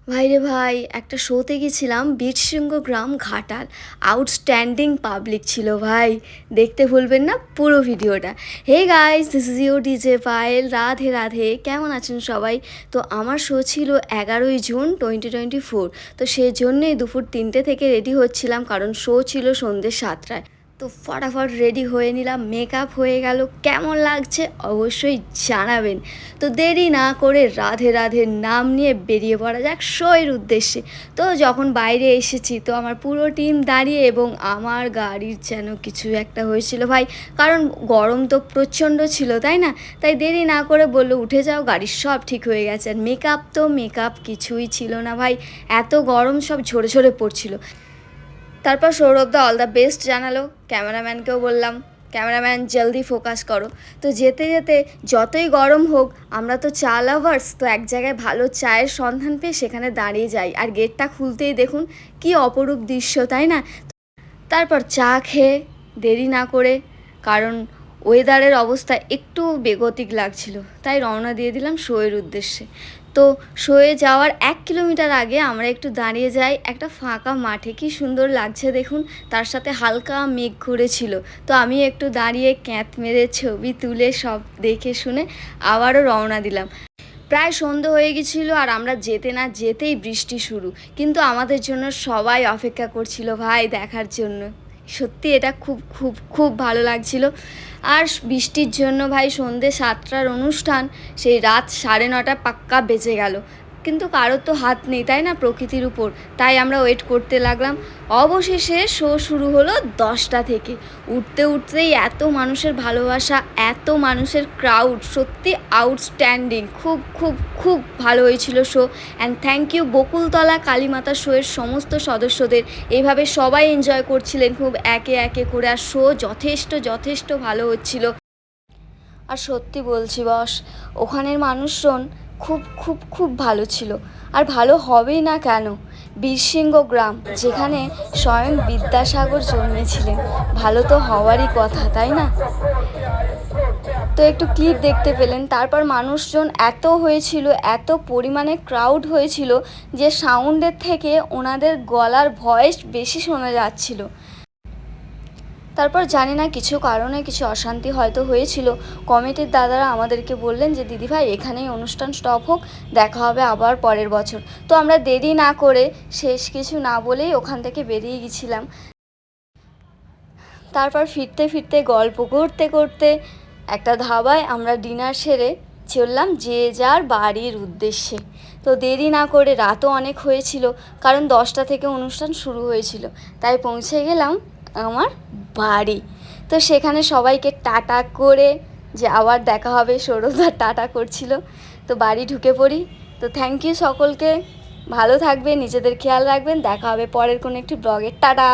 ভাইরে ভাই, একটা শোতে গেছিলাম বীরসিংহ গ্রাম ঘাটাল। আউটস্ট্যান্ডিং পাবলিক ছিল ভাই, দেখতে ভুলবেন না পুরো ভিডিওটা। Hey guys, this is your DJ Payel. Radhe Radhe, কেমন আছেন সবাই? তো আমার শো ছিল 11ই জুন 2024। তো সেই জন্যেই দুপুর 3টে থেকে রেডি হচ্ছিলাম, কারণ শো ছিল সন্ধ্যে 7টায়। তো ফটাফট রেডি হয়ে নিলাম, মেকআপ হয়ে গেল। কেমন লাগছে অবশ্যই জানাবেন। তো দেরি না করে রাধে রাধে নাম নিয়ে বেরিয়ে পড়া যাক শোয়ের উদ্দেশ্যে। তো যখন বাইরে এসেছি তো আমার পুরো টিম দাঁড়িয়ে, এবং আমার গাড়ির যেন কিছু একটা হয়েছিল ভাই, কারণ গরম তো প্রচণ্ড ছিল, তাই না? তাই দেরি না করে বললো উঠে যাও, গাড়ির সব ঠিক হয়ে গেছে। আর মেকআপ কিছুই ছিল না ভাই, এত গরম সব ঝরে ঝরে পড়ছিল। তারপর সৌরভদা অল দ্য বেস্ট জানালো, ক্যামেরাম্যানকেও বললাম ক্যামেরাম্যান জলদি ফোকাস করো। তো যেতে যেতে যতই গরম হোক, আমরা তো চা লাভার্স, তো এক জায়গায় ভালো চায়ের সন্ধান পেয়ে সেখানে দাঁড়িয়ে যাই। আর গেটটা খুলতেই দেখুন কি অপরূপ দৃশ্য, তাই না? তারপর চা খেয়ে দেরি না করে, কারণ ওয়েদারের অবস্থা একটু বেগতিক লাগছিল, তাই রওনা দিয়ে দিলাম শোয়ের উদ্দেশ্যে। তো শোয়ে যাওয়ার 1 কিলোমিটার আগে আমরা একটু দাঁড়িয়ে যাই একটা ফাঁকা মাঠে। কি সুন্দর লাগছে দেখুন, তার সাথে হালকা মেঘ ঘুরেছিল। তো আমি একটু দাঁড়িয়ে ক্যাঁত মেরে ছবি তুলে সব দেখে শুনে আবারও রওনা দিলাম। প্রায় সন্ধে হয়ে গেছিলো, আর আমরা যেতে না যেতেই বৃষ্টি শুরু। কিন্তু আমাদের জন্য সবাই অপেক্ষা করছিল ভাই দেখার জন্য। সত্যি এটা খুব খুব খুব ভালো লাগছিল। আর বৃষ্টির জন্য ভাই সন্ধে 7টার অনুষ্ঠান সেই রাত 9:30 পাক্কা বেজে গেল। কিন্তু কারোর তো হাত নেই, তাই না, প্রকৃতির উপর। তাই আমরা ওয়েট করতে লাগলাম। অবশেষে শো শুরু হলো 10টা থেকে। উঠতে উঠতেই এত মানুষের ভালোবাসা, এত মানুষের ক্রাউড, সত্যি আউটস্ট্যান্ডিং। খুব খুব খুব ভালো হয়েছিল show. And thank you Bakultala Kalimata শোয়ের সমস্ত সদস্যদের। এইভাবে সবাই এনজয় করছিলেন খুব একে একে করে, আর শো যথেষ্ট যথেষ্ট ভালো হচ্ছিল। আর সত্যি বলছি বস, ওখানের মানুষজন খুব খুব খুব ভালো ছিল। আর ভালো হবেই না কেন, বীরসিংহ গ্রাম, যেখানে স্বয়ং বিদ্যাসাগর জন্মেছিলেন, ভালো তো হওয়ারই কথা, তাই না? তো একটু ক্লিপ দেখতে পেলেন। তারপর মানুষজন এত হয়েছিল, এত পরিমাণে ক্রাউড হয়েছিল যে সাউন্ডের থেকে ওনাদের গলার ভয়েস বেশি শোনা যাচ্ছিল। তারপর জানি না কিছু কারণে কিছু অশান্তি হয়তো হয়েছিল। কমিটির দাদারা আমাদেরকে বললেন যে দিদিভাই এখানেই অনুষ্ঠান স্টপ হোক, দেখা হবে আবার পরের বছর। তো আমরা দেরি না করে, শেষ কিছু না বলেই ওখান থেকে বেরিয়ে গেছিলাম। তারপর ফিরতে ফিরতে গল্প করতে করতে একটা ধাবায় আমরা ডিনার সেরে চললাম যে যার বাড়ির উদ্দেশ্যে। তো দেরি না করে, রাতও অনেক হয়েছিল, কারণ 10টা থেকে অনুষ্ঠান শুরু হয়েছিল। তাই পৌঁছে গেলাম আমার বাড়ি। তো সেখানে সবাইকে টাটা করে যে আবার দেখা হবে, সৌরভদা টাটা করছিল। তো বাড়ি ঢুকে পড়ি। তো থ্যাংক ইউ সকলকে, ভালো থাকবেন, নিজেদের খেয়াল রাখবেন, দেখা হবে পরের কোনো একটি ব্লগে। টাটা।